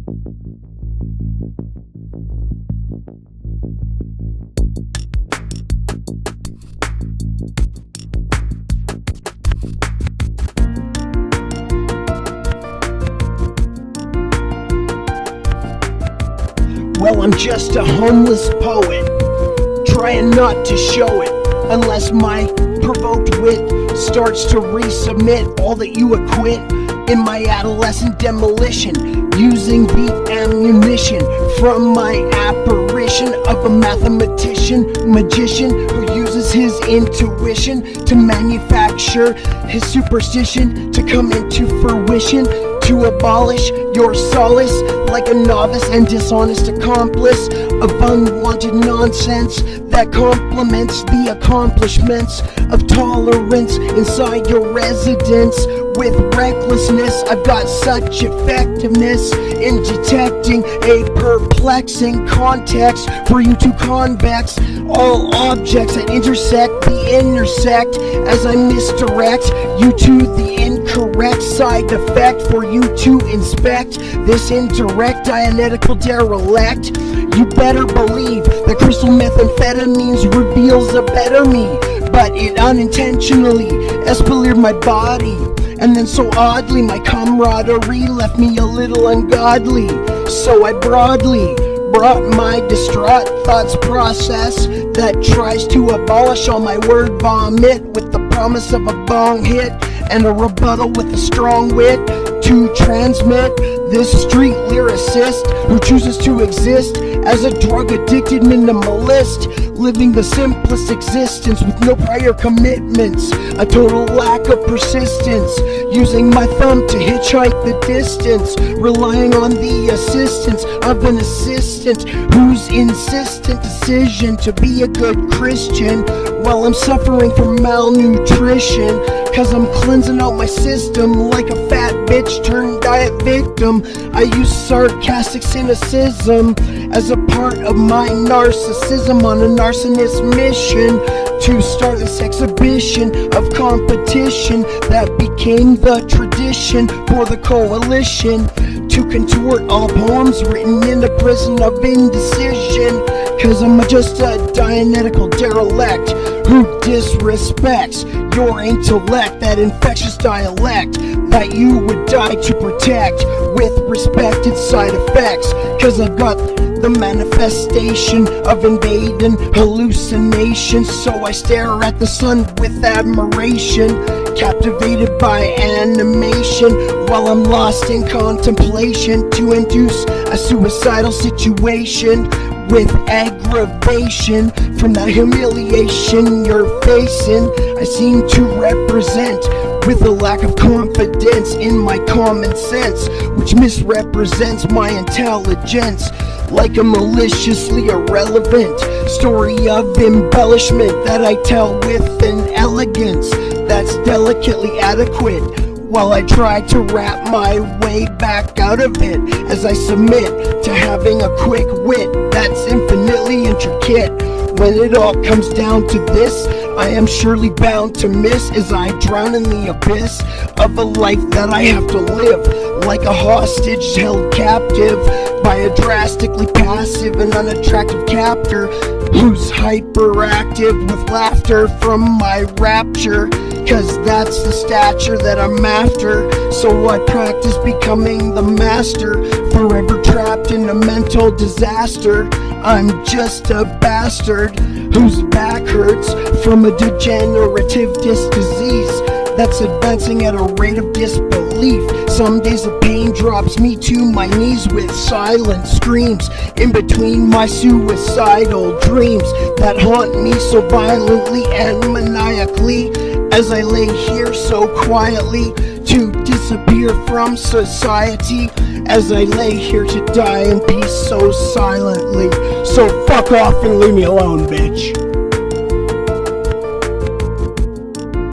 Well, I'm just a homeless poet, trying not to show it, unless my provoked wit starts to resubmit all that you acquit in my adolescent demolition, using beat ammunition from my apparition of a mathematician, magician who uses his intuition to manufacture his superstition to come into fruition, to abolish your solace like a novice and dishonest accomplice of unwanted nonsense that complements the accomplishments of tolerance inside your residence. With recklessness, I've got such effectiveness in detecting a perplexing context for you to convex all objects that intersect the intersect as I misdirect you to the incorrect side effect for you to inspect this indirect dianetical derelict. You better believe that crystal methamphetamines reveals a better me, but it unintentionally escalated my body. And then so oddly my camaraderie left me a little ungodly. So I broadly brought my distraught thoughts process that tries to abolish all my word vomit with the promise of a bong hit and a rebuttal with a strong wit to transmit this street lyricist who chooses to exist as a drug-addicted minimalist, living the simplest existence with no prior commitments, a total lack of persistence, using my thumb to hitchhike the distance, relying on the assistance of an assistant whose insistent decision to be a good Christian while I'm suffering from malnutrition, cause I'm cleansing out my system like a fat bitch turned diet victim. I use sarcastic cynicism as a part of my narcissism on a narcissist mission to start this exhibition of competition that became the tradition for the coalition to contort all poems written in the prison of indecision, cause I'm just a dianetical derelict who disrespects your intellect, that infectious dialect that you would die to protect with respected side effects, cause I've got the manifestation of invading hallucinations. So I stare at the sun with admiration, captivated by animation, while I'm lost in contemplation to induce a suicidal situation with aggravation from that humiliation you're facing. I seem to represent with a lack of confidence in my common sense, which misrepresents my intelligence like a maliciously irrelevant story of embellishment that I tell with an elegance that's delicately adequate, while I try to wrap my way back out of it as I submit to having a quick wit that's infinitely intricate. When it all comes down to this, I am surely bound to miss as I drown in the abyss of a life that I have to live like a hostage held captive by a drastically passive and unattractive captor who's hyperactive with laughter from my rapture, cause that's the stature that I'm after. So I practice becoming the master, forever trapped in a mental disaster. I'm just a bastard whose back hurts from a degenerative disc disease that's advancing at a rate of disbelief. Some days the pain drops me to my knees with silent screams in between my suicidal dreams that haunt me so violently and maniacally as I lay here so quietly to disappear from society, as I lay here to die in peace so silently. So fuck off and leave me alone, bitch.